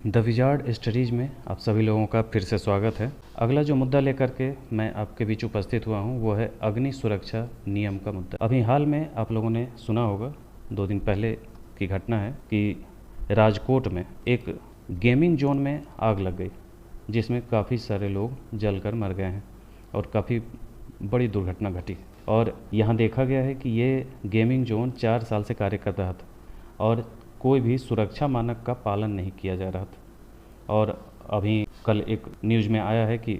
The wizard studies में आप सभी लोगों का फिर से स्वागत है। अगला जो मुद्दा लेकर के मैं आपके बीच उपस्थित हुआ हूं वो है अग्नि सुरक्षा नियम का मुद्दा। अभी हाल में आप लोगों ने सुना होगा, 2 दिन पहले की घटना है कि राजकोट में एक गेमिंग जोन में आग लग गई, जिसमें काफ़ी सारे लोग जलकर मर गए हैं और काफ़ी बड़ी दुर्घटना घटी। और यहाँ देखा गया है कि ये गेमिंग जोन 4 साल से कार्य कर रहा था और कोई भी सुरक्षा मानक का पालन नहीं किया जा रहा था। और अभी कल एक न्यूज़ में आया है कि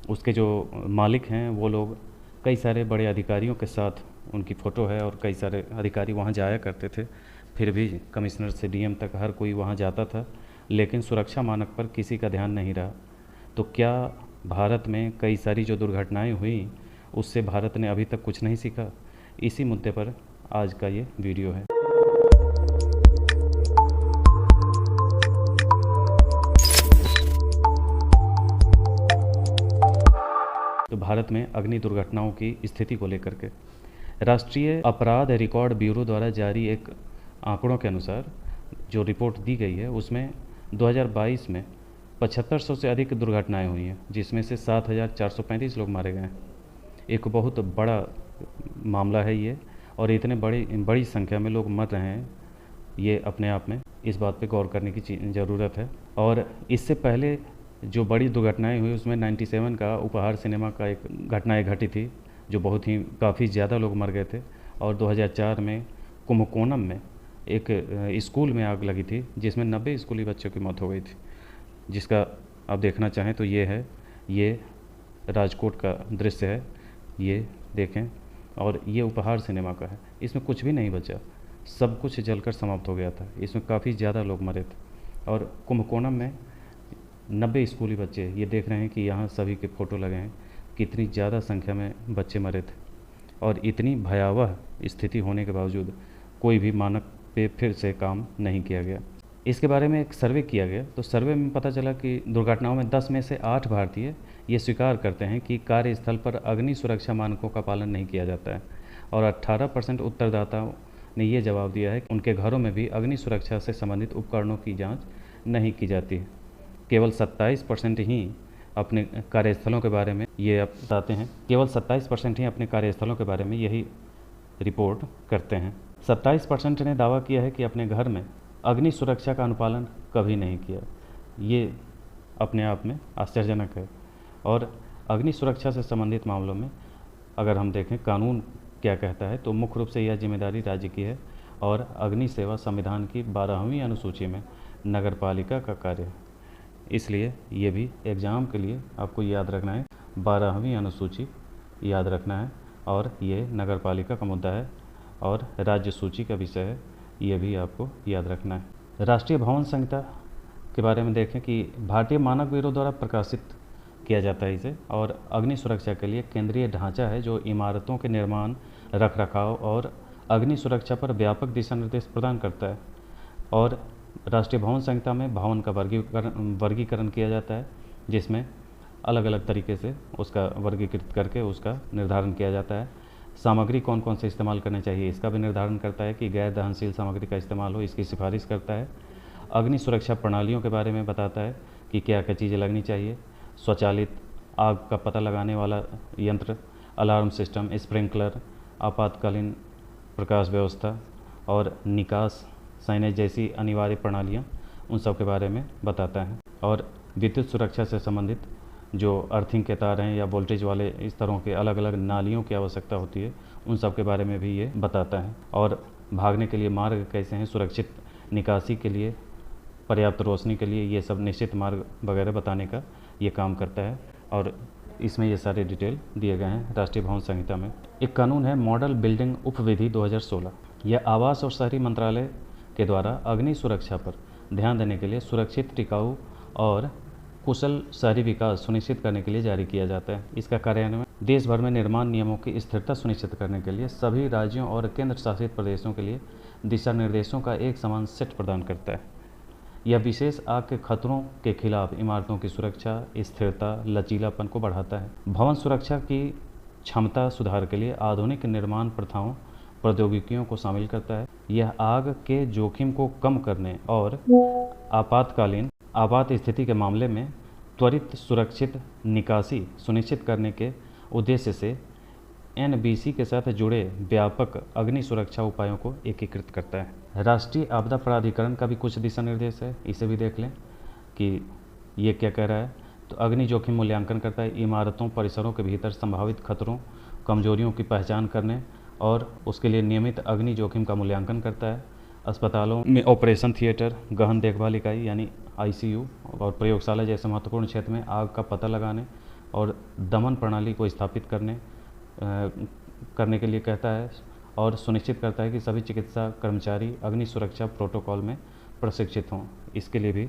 उसके जो मालिक हैं वो लोग कई सारे बड़े अधिकारियों के साथ, उनकी फ़ोटो है और कई सारे अधिकारी वहाँ जाया करते थे, फिर भी कमिश्नर से डीएम तक हर कोई वहाँ जाता था, लेकिन सुरक्षा मानक पर किसी का ध्यान नहीं रहा। तो क्या भारत में कई सारी जो दुर्घटनाएं हुई उससे भारत ने अभी तक कुछ नहीं सीखा? इसी मुद्दे पर आज का ये वीडियो है। तो भारत में अग्नि दुर्घटनाओं की स्थिति को लेकर के राष्ट्रीय अपराध रिकॉर्ड ब्यूरो द्वारा जारी एक आंकड़ों के अनुसार जो रिपोर्ट दी गई है उसमें 2022 में 7500 से अधिक दुर्घटनाएं हुई हैं, जिसमें से 7435 लोग मारे गए हैं। एक बहुत बड़ा मामला है ये, और इतने बड़ी संख्या में लोग मर रहे हैं, ये अपने आप में इस बात पे गौर करने की ज़रूरत है। और इससे पहले जो बड़ी दुर्घटनाएं हुई उसमें 97 का उपहार सिनेमा का एक घटनाएं घटी थी, जो बहुत ही काफ़ी ज़्यादा लोग मर गए थे। और 2004 में कुंभकोणम में एक स्कूल में आग लगी थी, जिसमें 90 स्कूली बच्चों की मौत हो गई थी। जिसका आप देखना चाहें तो ये राजकोट का दृश्य है, ये देखें। और ये उपहार सिनेमा का है, इसमें कुछ भी नहीं बचा, सब कुछ जलकर समाप्त हो गया था। इसमें काफ़ी ज़्यादा लोग मरे थे। और कुंभकोणम में 90 स्कूली बच्चे, ये देख रहे हैं कि यहाँ सभी के फ़ोटो लगे हैं, कितनी ज़्यादा संख्या में बच्चे मरे थे। और इतनी भयावह स्थिति होने के बावजूद कोई भी मानक पे फिर से काम नहीं किया गया। इसके बारे में एक सर्वे किया गया, तो सर्वे में पता चला कि दुर्घटनाओं में 10 में से 8 भारतीय ये स्वीकार करते हैं कि कार्यस्थल पर अग्नि सुरक्षा मानकों का पालन नहीं किया जाता है। और 18% उत्तरदाताओं ने ये जवाब दिया है कि उनके घरों में भी अग्नि सुरक्षा से संबंधित उपकरणों की जाँच नहीं की जाती है। केवल 27% ही अपने कार्यस्थलों के बारे में ये अब बताते हैं, केवल 27% ही अपने कार्यस्थलों के बारे में यही रिपोर्ट करते हैं। 27% ने दावा किया है कि अपने घर में अग्नि सुरक्षा का अनुपालन कभी नहीं किया। ये अपने आप में आश्चर्यजनक है। और अग्नि सुरक्षा से संबंधित मामलों में अगर हम देखें कानून क्या कहता है, तो मुख्य रूप से यह जिम्मेदारी राज्य की है और अग्नि सेवा संविधान की 12वीं अनुसूची में नगर पालिका का कार्य है। इसलिए ये भी एग्ज़ाम के लिए आपको याद रखना है, 12वीं अनुसूची याद रखना है। और ये नगर पालिका का मुद्दा है और राज्य सूची का विषय है, ये भी आपको याद रखना है। राष्ट्रीय भवन संहिता के बारे में देखें कि भारतीय मानक ब्यूरो द्वारा प्रकाशित किया जाता है इसे, और अग्नि सुरक्षा के लिए केंद्रीय ढांचा है जो इमारतों के निर्माण, रखरखाव और अग्नि सुरक्षा पर व्यापक दिशा निर्देश प्रदान करता है। और राष्ट्रीय भवन संहिता में भवन का वर्गीकरण किया जाता है, जिसमें अलग अलग तरीके से उसका वर्गीकृत करके उसका निर्धारण किया जाता है। सामग्री कौन कौन से इस्तेमाल करने चाहिए इसका भी निर्धारण करता है कि गैर दहनशील सामग्री का इस्तेमाल हो, इसकी सिफारिश करता है। अग्नि सुरक्षा प्रणालियों के बारे में बताता है कि क्या क्या चीज़ें लगनी चाहिए, स्वचालित आग का पता लगाने वाला यंत्र, अलार्म सिस्टम, स्प्रिंकलर, आपातकालीन प्रकाश व्यवस्था और निकास साइनेज जैसी अनिवार्य प्रणालियाँ, उन सब के बारे में बताता है। और विद्युत सुरक्षा से संबंधित जो अर्थिंग के तार हैं या वोल्टेज वाले इस तरह के अलग अलग नालियों की आवश्यकता होती है, उन सब के बारे में भी ये बताता है। और भागने के लिए मार्ग कैसे हैं, सुरक्षित निकासी के लिए, पर्याप्त रोशनी के लिए, ये सब निश्चित मार्ग वगैरह बताने का ये काम करता है। और इसमें ये सारे डिटेल दिए गए हैं राष्ट्रीय भवन संहिता में। एक कानून है मॉडल बिल्डिंग उपविधि 2016। यह आवास और शहरी मंत्रालय के द्वारा अग्नि सुरक्षा पर ध्यान देने के लिए सुरक्षित, टिकाऊ और कुशल शहरी विकास सुनिश्चित करने के लिए जारी किया जाता है। इसका कार्यान्वयन देश भर में निर्माण नियमों की स्थिरता सुनिश्चित करने के लिए सभी राज्यों और केंद्र शासित प्रदेशों के लिए दिशा निर्देशों का एक समान सेट प्रदान करता है। यह विशेष आग के खतरों के खिलाफ इमारतों की सुरक्षा, स्थिरता, लचीलापन को बढ़ाता है। भवन सुरक्षा की क्षमता सुधार के लिए आधुनिक निर्माण प्रथाओं, प्रौद्योगिकियों को शामिल करता है। यह आग के जोखिम को कम करने और आपातकालीन आपात स्थिति के मामले में त्वरित सुरक्षित निकासी सुनिश्चित करने के उद्देश्य से एनबीसी के साथ जुड़े व्यापक अग्नि सुरक्षा उपायों को एकीकृत करता है। राष्ट्रीय आपदा प्राधिकरण का भी कुछ दिशा निर्देश है, इसे भी देख लें कि ये क्या कह रहा है। तो अग्नि जोखिम मूल्यांकन करता है, इमारतों परिसरों के भीतर संभावित खतरों कमजोरियों की पहचान करने और उसके लिए नियमित अग्नि जोखिम का मूल्यांकन करता है। अस्पतालों में ऑपरेशन थिएटर, गहन देखभाल इकाई यानी आईसीयू और प्रयोगशाला जैसे महत्वपूर्ण क्षेत्र में आग का पता लगाने और दमन प्रणाली को स्थापित करने के लिए कहता है और सुनिश्चित करता है कि सभी चिकित्सा कर्मचारी अग्नि सुरक्षा प्रोटोकॉल में प्रशिक्षित हों। इसके लिए भी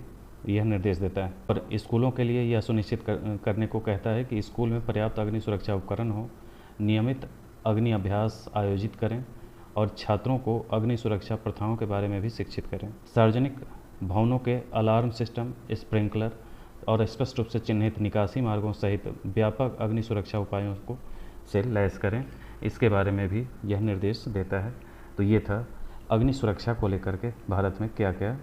यह निर्देश देता है। पर स्कूलों के लिए यह सुनिश्चित करने को कहता है कि स्कूल में पर्याप्त अग्नि सुरक्षा उपकरण हो, नियमित अग्नि अभ्यास आयोजित करें और छात्रों को अग्नि सुरक्षा प्रथाओं के बारे में भी शिक्षित करें। सार्वजनिक भवनों के अलार्म सिस्टम, स्प्रिंकलर और स्पष्ट रूप से चिन्हित निकासी मार्गों सहित व्यापक अग्नि सुरक्षा उपायों को से लैस करें। इसके बारे में भी यह निर्देश देता है। तो ये था अग्नि सुरक्षा को लेकर के भारत में क्या क्या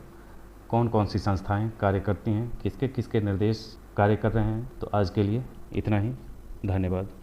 कौन कौन सी संस्थाएं कार्य करती हैं, किसके किसके निर्देश कार्य कर रहे हैं। तो आज के लिए इतना ही। धन्यवाद।